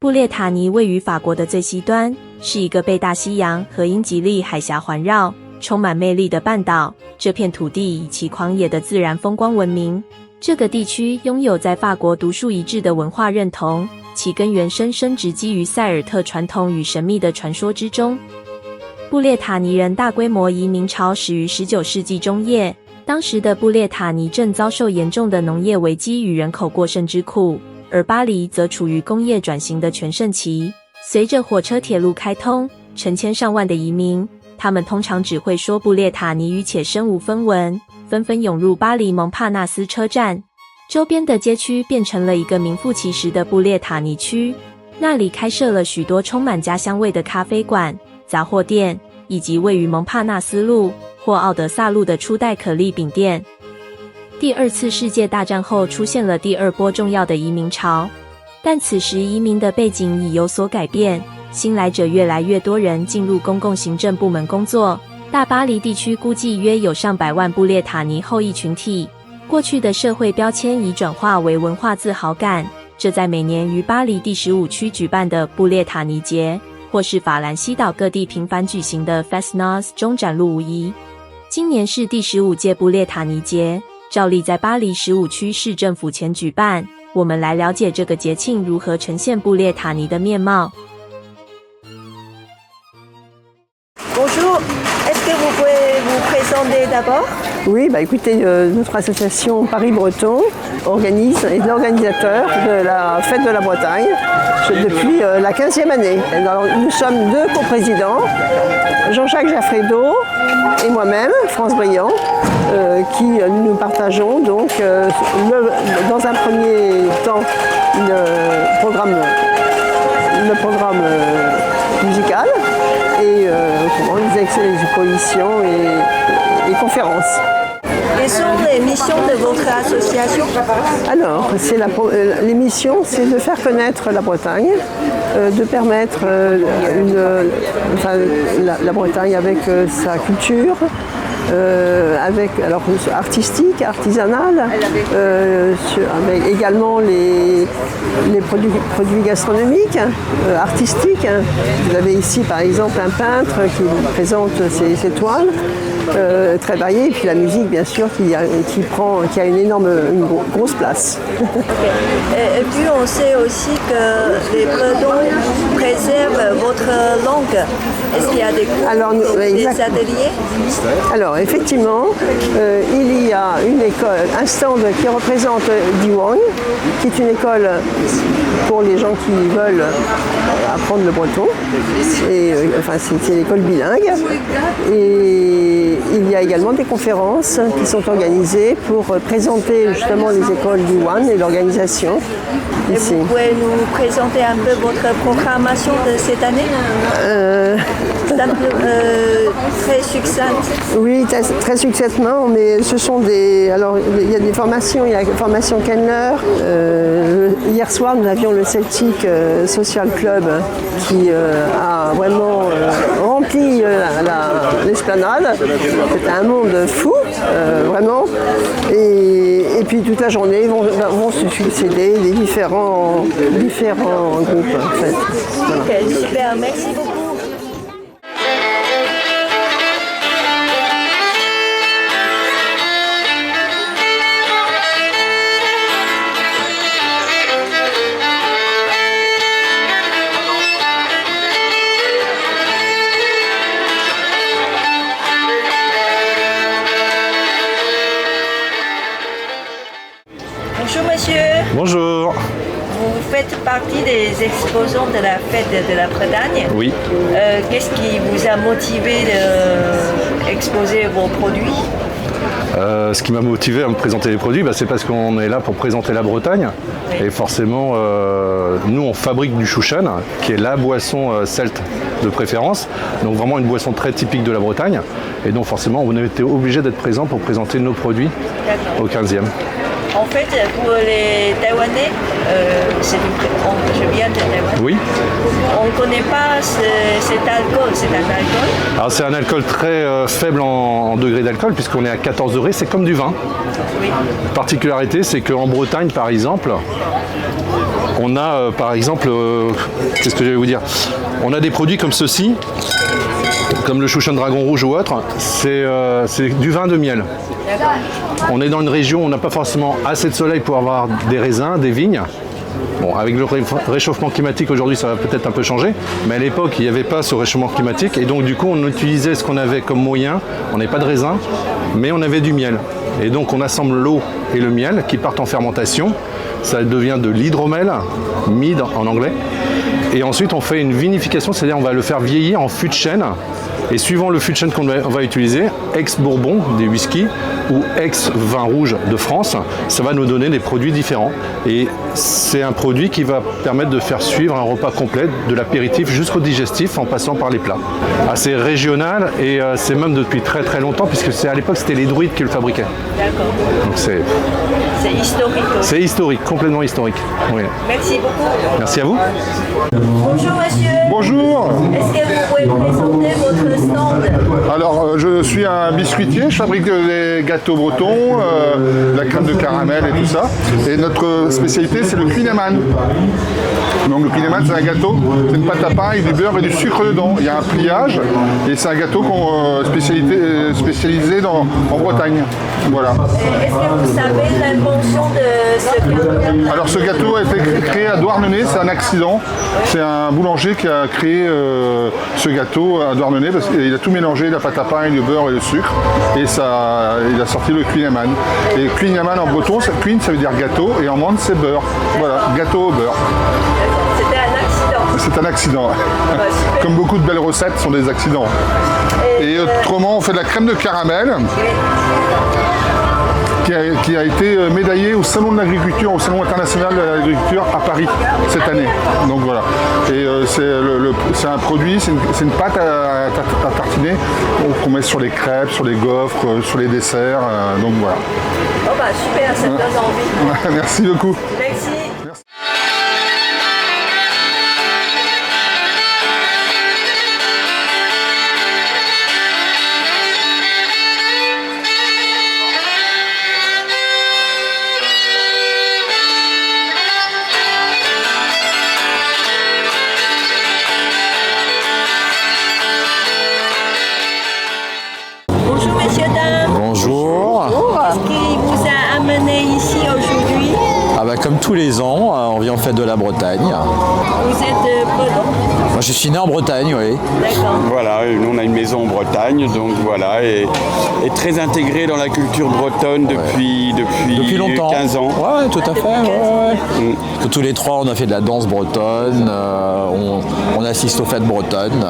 布列塔尼位于法国的最西端，是一个被大西洋和英吉利海峡环绕、充满魅力的半岛。这片土地以其狂野的自然风光闻名。这个地区拥有在法国独树一帜的文化认同，其根源深深植基于塞尔特传统与神秘的传说之中。布列塔尼人大规模移民潮始于19世纪中叶，当时的布列塔尼正遭受严重的农业危机与人口过剩之苦，而巴黎则处于工业转型的全盛期。随着火车铁路开通，成千上万的移民，他们通常只会说布列塔尼语且身无分文，纷纷涌入巴黎蒙帕纳斯车站。周边的街区变成了一个名副其实的布列塔尼区，那里开设了许多充满家乡味的咖啡馆、杂货店，以及位于蒙帕纳斯路或奥德萨路的初代可丽饼店。第二次世界大战后出现了第二波重要的移民潮，但此时移民的背景已有所改变，新来者越来越多人进入公共行政部门工作。大巴黎地区估计约有上百万布列塔尼后裔群体，过去的社会标签已转化为文化自豪感，这在每年于巴黎第15区举办的布列塔尼节，或是法兰西岛各地频繁举行的 Festnas 中展露无遗。今年是第15届布列塔尼节，照例在巴黎15区市政府前举办。我们来了解这个节庆如何呈现布列塔尼的面貌。Bonjour, est-ce que vous pouvez vous présenter d'abord? Oui, écoutez, notre association Paris Breton organise et est l'organisateur de la fête de la Bretagne depuis la 15e année. Alors, nous sommes deux coprésidents, Jean-Jacques Jaffredo et moi-même, France Briand, qui nous partageons donc dans un premier temps le programme musical et les expositions et conférences. Quelles sont les missions de votre association? Alors, les missions, c'est de faire connaître la Bretagne, de permettre la Bretagne avec sa culture, avec artistique, artisanale, avec également les produits gastronomiques, artistiques. Vous avez ici par exemple un peintre qui présente ses toiles. Très variées, et puis la musique bien sûr qui a une grosse place. Et puis on sait aussi que les Bretons préservent votre langue. Est-ce qu'il y a des cours, des ateliers? Alors effectivement, il y a une école, un stand qui représente Diwan, qui est une école pour les gens qui veulent apprendre le breton. C'est une école bilingue. Et il y a également des conférences qui sont organisées pour présenter justement les écoles Diwan et l'organisation. Et vous pouvez nous présenter un peu votre programmation de cette année? Très succincte. Oui, très succinctement, mais ce sont alors il y a des formations, il y a la formation Kellner. Hier soir, nous avions le Celtic Social Club qui a vraiment rempli l'esplanade. C'était un monde fou, vraiment. Et puis toute la journée vont se succéder les différents groupes. En fait. Voilà. Ok, super, merci beaucoup. Bonjour monsieur. Bonjour. Vous faites partie des exposants de la fête de la Bretagne. Oui. Qu'est-ce qui vous a motivé d'exposer vos produits? Ce qui m'a motivé à me présenter les produits, c'est parce qu'on est là pour présenter la Bretagne. Oui. Et forcément, nous on fabrique du chouchen, qui est la boisson celte de préférence. Donc vraiment une boisson très typique de la Bretagne. Et donc forcément, on a été obligé d'être présent pour présenter nos produits au 15e. En fait, pour les Taïwanais, je viens de Taïwan. Oui. On ne connaît pas cet alcool. C'est un alcool? Alors c'est un alcool très faible en degré d'alcool, puisqu'on est à 14 degrés, c'est comme du vin. Oui. La particularité, c'est qu'en Bretagne, par exemple, On a par exemple, qu'est-ce que j'allais vous dire? On a des produits comme ceci, comme le Shushan Dragon Rouge ou autre, c'est du vin de miel. On est dans une région où on n'a pas forcément assez de soleil pour avoir des raisins, des vignes. Bon, avec le réchauffement climatique aujourd'hui, ça va peut-être un peu changer, mais à l'époque, il n'y avait pas ce réchauffement climatique, et donc du coup, on utilisait ce qu'on avait comme moyen. On n'avait pas de raisin, mais on avait du miel. Et donc, on assemble l'eau et le miel qui partent en fermentation. Ça devient de l'hydromel, mead en anglais. Et ensuite, on fait une vinification, c'est-à-dire on va le faire vieillir en fût de chêne. Et suivant le fût de chêne qu'on va utiliser, ex-bourbon, des whiskies, ou ex-vin rouge de France, ça va nous donner des produits différents. Et c'est un produit qui va permettre de faire suivre un repas complet, de l'apéritif jusqu'au digestif, en passant par les plats. C'est régional, et c'est même depuis très très longtemps, puisque à l'époque c'était les druides qui le fabriquaient. D'accord. Donc c'est historique. C'est historique, complètement historique. Oui. Merci beaucoup. Merci à vous. Bonjour monsieur. Bonjour. Est-ce que vous pouvez présenter votre stand? Alors, je suis un biscuitier, je fabrique des gâteaux bretons, la crème de caramel et tout ça. Et notre spécialité, c'est le Queeneman. Donc le Queeneman, c'est un gâteau, c'est une pâte à pain avec du beurre et du sucre dedans. Il y a un pliage et c'est un gâteau spécialisé en Bretagne. Voilà. Est-ce que vous savez l'invention de ce gâteau? Alors ce gâteau a été créé à Douarnenez, c'est un accident. C'est un boulanger qui a créé ce gâteau à Douarnenez parce qu'il a tout mélangé, la pâte à pain, le beurre et le sucre. Et ça, il a sorti le Queeneman. Et Queeneman en breton, Queen ça veut dire gâteau et en mande c'est beurre. Voilà, gâteau au beurre. C'était un accident. C'est un accident. Comme beaucoup de belles recettes sont des accidents. Et autrement, on fait de la crème de caramel qui a été médaillée au Salon de l'Agriculture, au Salon international de l'Agriculture à Paris cette année. Donc voilà. Et c'est un produit, c'est une pâte à tartiner qu'on met sur les crêpes, sur les gaufres, sur les desserts. Donc voilà. Oh bah super, ça me donne envie. Merci beaucoup. Merci. Bonjour messieurs, dames. Bonjour. Qu'est-ce qui vous a amené ici aujourd'hui? Comme tous les ans, on vient en fête de la Bretagne. Vous êtes breton? Moi, je suis né en Bretagne, oui. D'accord. Voilà, nous on a une maison en Bretagne, donc voilà, et très intégré dans la culture bretonne depuis longtemps. 15 ans. Ouais, tout à fait. Ouais. Que tous les trois, on a fait de la danse bretonne, on assiste aux fêtes bretonnes.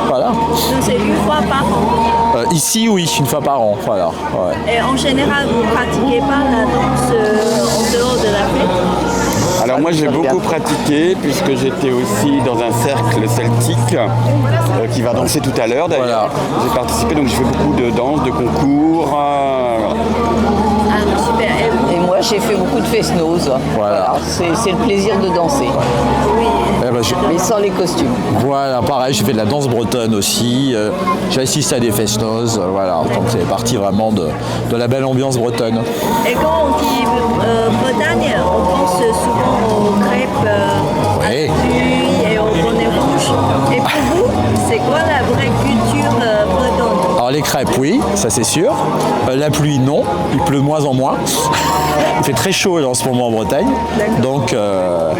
Voilà. Donc c'est une fois par an? Ici, oui, une fois par an. Voilà. Ouais. Et en général, vous ne pratiquez pas la danse en dehors de la fête? Alors moi j'ai beaucoup pratiqué puisque j'étais aussi dans un cercle celtique qui va danser tout à l'heure d'ailleurs. Voilà. J'ai participé, donc j'ai fait beaucoup de danse, de concours. Super. Et moi j'ai fait beaucoup de fest-noz. Voilà. C'est le plaisir de danser. Oui. Mais sans les costumes. Voilà, pareil, j'ai fait de la danse bretonne aussi. J'ai assisté à des fest-noz. Voilà, donc c'est parti vraiment de la belle ambiance bretonne. Et quand on dit Bretagne, on pense souvent aux crêpes à la pluie et aux bonnets rouges. Et pour vous, c'est quoi la vraie culture bretonne? Alors les crêpes, oui, ça c'est sûr. La pluie, non. Il pleut de moins en moins. Il fait très chaud en ce moment en Bretagne. Donc, non,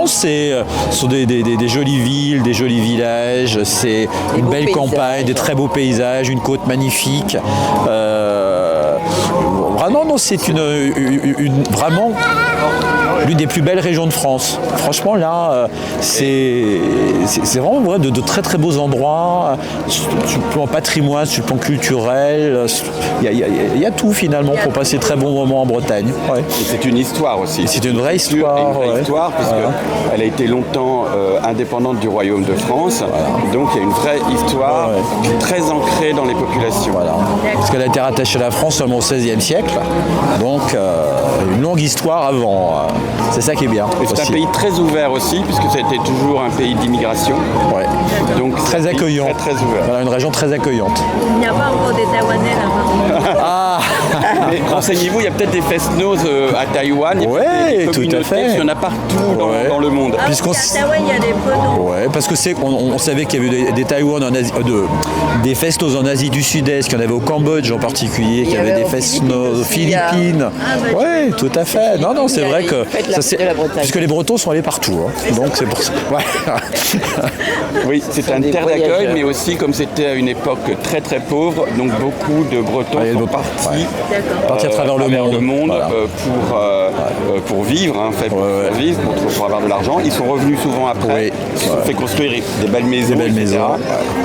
ce sont des jolies villes, des jolis villages. C'est une belle campagne, des très beaux paysages, une côte magnifique. Vraiment, non, c'est vraiment l'une des plus belles régions de France. Franchement, là, c'est vraiment vrai, de très très beaux endroits, sur le plan patrimoine, sur le plan culturel. Il y a tout finalement pour passer de très bons moments en Bretagne. Ouais. Et c'est une histoire aussi. C'est une vraie histoire. Une vraie histoire, puisqu'elle a été longtemps indépendante du Royaume de France. Voilà. Donc il y a une vraie histoire très ancrée dans les populations. Voilà. Parce qu'elle a été rattachée à la France seulement au XVIe siècle. Donc une longue histoire avant. C'est ça qui est bien. Et c'est un pays très ouvert aussi, puisque c'était toujours un pays d'immigration. Ouais. Donc très accueillant. Très ouvert. Voilà, une région très accueillante. Il n'y a pas encore des Taïwanais là-bas. Ah. Mais renseignez-vous, il y a peut-être des fest-noz à Taïwan. Ouais, tout à fait. Il y en a partout dans le monde. Puisqu'à Taïwan, il y a des Bretons. Ouais, parce que on savait qu'il y avait des Taïwan en Asie, des fesnos en Asie du Sud-Est, qu'il y en avait au Cambodge en particulier, qu'il y avait des fesnos aux Philippines. Ouais, tout à fait. Non, c'est vrai que puisque les Bretons sont allés partout, hein. Donc c'est pour ça. Ouais. Oui, c'est un terre d'accueil, mais aussi comme c'était à une époque très très pauvre, donc beaucoup de Bretons sont partis à travers le monde voilà. Pour vivre, hein, pour vivre, pour avoir de l'argent. Ils sont revenus souvent après, ils se sont fait construire des belles maisons, etc.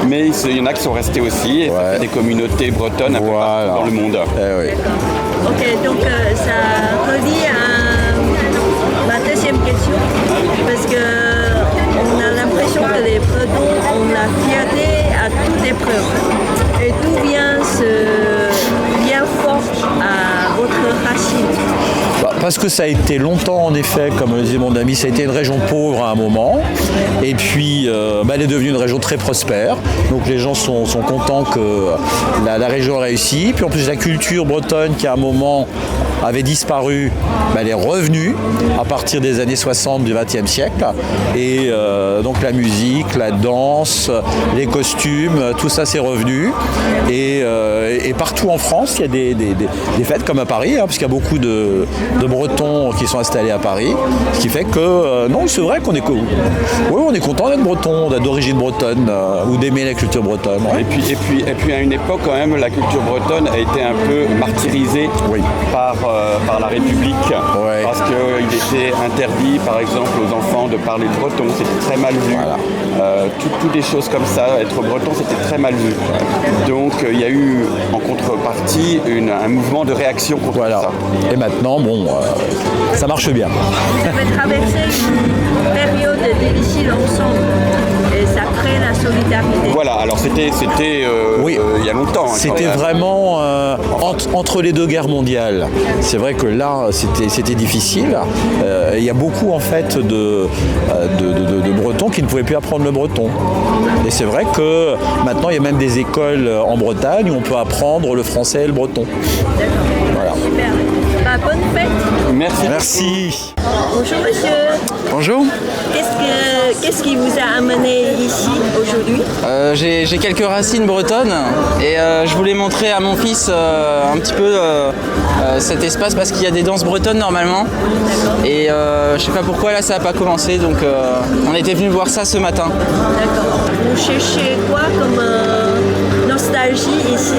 Mais il y en a qui sont restés aussi, et ça fait des communautés bretonnes un peu partout dans le monde. Ok, donc ça relie à ma deuxième question, parce que on a l'impression que les Bretons ont la fierté à toute épreuve. Et d'où vient ce lien fort à votre racine? Parce que ça a été longtemps, en effet, comme le disait mon ami, ça a été une région pauvre à un moment. Et puis, elle est devenue une région très prospère. Donc les gens sont contents que la région réussit. Puis en plus, la culture bretonne, qui à un moment avait disparu, elle est revenue à partir des années 60 du XXe siècle. Et donc la musique, la danse, les costumes, tout ça c'est revenu. Et partout en France, il y a des fêtes comme à Paris, hein, parce qu'il y a beaucoup de Bretons qui sont installés à Paris. Ce qui fait que, non, c'est vrai qu'on est content d'être breton, d'être d'origine bretonne, ou d'aimer la culture bretonne. Ouais. Et puis à une époque, quand même, la culture bretonne a été un peu martyrisée par la République, parce qu'il était interdit, par exemple, aux enfants de parler le breton, c'était très mal vu. Voilà. Toutes des choses comme ça, être breton, c'était très mal vu. Donc il y a eu en contrepartie un mouvement de réaction contre ça. Et maintenant, ça marche bien. Vous avez traversé une période difficile ensemble. Et ça crée la solidarité. Voilà, alors c'était il y a longtemps. Hein, c'était vraiment entre les deux guerres mondiales. C'est vrai que là, c'était difficile. Il y a beaucoup en fait de Bretons qui ne pouvaient plus apprendre le breton. Et c'est vrai que maintenant, il y a même des écoles en Bretagne où on peut apprendre le français et le breton. D'accord. Voilà. Super. Bonne fête. Merci. Bonjour monsieur. Bonjour. Qu'est-ce qui vous a amené ici aujourd'hui? J'ai quelques racines bretonnes et je voulais montrer à mon fils un petit peu cet espace parce qu'il y a des danses bretonnes normalement. Et je sais pas pourquoi là ça n'a pas commencé, donc on était venu voir ça ce matin. D'accord. Vous cherchez quoi comme nostalgie ici?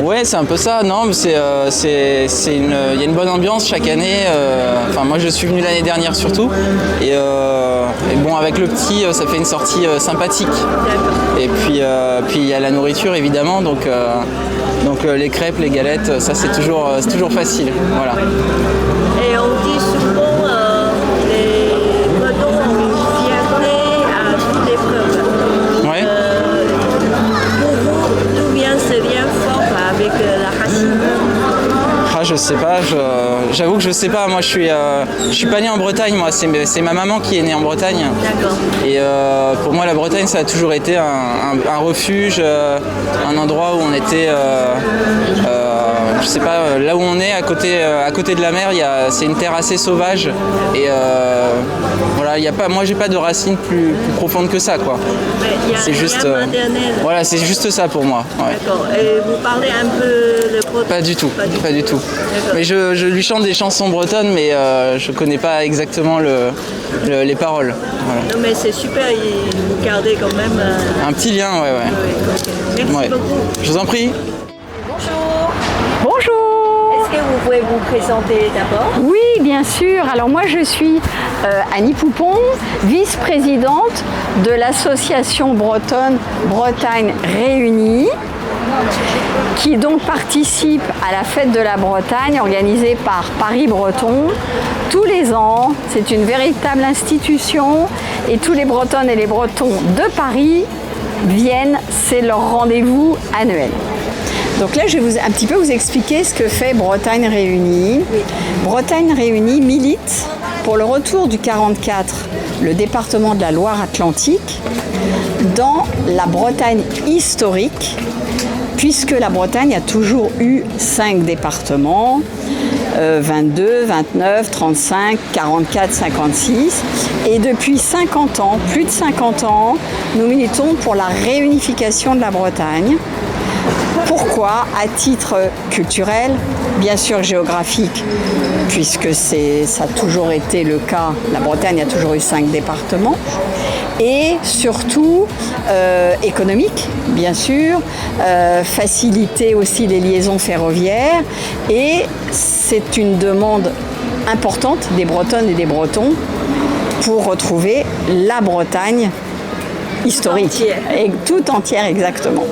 Ouais, c'est un peu ça. Non, mais il y a une bonne ambiance chaque année. Enfin, moi, je suis venu l'année dernière surtout. Et bon, avec le petit, ça fait une sortie sympathique. Et puis, il y a la nourriture évidemment. Donc les crêpes, les galettes, ça c'est toujours facile. Voilà. Et on dit souvent les Bretons ont une fierté à toute épreuve. Ouais. Pour vous, d'où vient ce lien fort avec la racine? Je sais pas, j'avoue que je sais pas. Moi, je suis pas né en Bretagne. Moi, c'est ma maman qui est née en Bretagne. D'accord. Et pour moi, la Bretagne, ça a toujours été un refuge, un endroit où on était. Je sais pas, là où on est, à côté de la mer, c'est une terre assez sauvage. Et voilà, moi, j'ai pas de racines plus profondes que ça, quoi. C'est juste. Voilà, c'est juste ça pour moi. Ouais. D'accord. Et vous parlez un peu le breton? Pas du tout. Mais je lui chante des chansons bretonnes, mais je connais pas exactement les paroles. Voilà. Non, mais c'est super, vous gardez quand même un petit lien, ouais. Okay. Merci beaucoup. Je vous en prie. Bonjour. Est-ce que vous pouvez vous présenter d'abord? Oui, bien sûr. Alors moi, je suis Annie Poupon, vice-présidente de l'association bretonne Bretagne Réunie, qui donc participe à la fête de la Bretagne organisée par Paris Breton tous les ans. C'est une véritable institution et tous les Bretonnes et les Bretons de Paris viennent, c'est leur rendez-vous annuel. Donc là, je vais un petit peu vous expliquer ce que fait Bretagne Réunie. Oui. Bretagne Réunie milite pour le retour du 44, le département de la Loire-Atlantique, dans la Bretagne historique, puisque la Bretagne a toujours eu 5 départements, 22, 29, 35, 44, 56. Et depuis 50 ans, plus de 50 ans, nous militons pour la réunification de la Bretagne. Pourquoi? À titre culturel, bien sûr géographique, puisque ça a toujours été le cas, la Bretagne a toujours eu 5 départements, et surtout économique, bien sûr, faciliter aussi les liaisons ferroviaires, et c'est une demande importante des Bretonnes et des Bretons pour retrouver la Bretagne historique, tout entière exactement.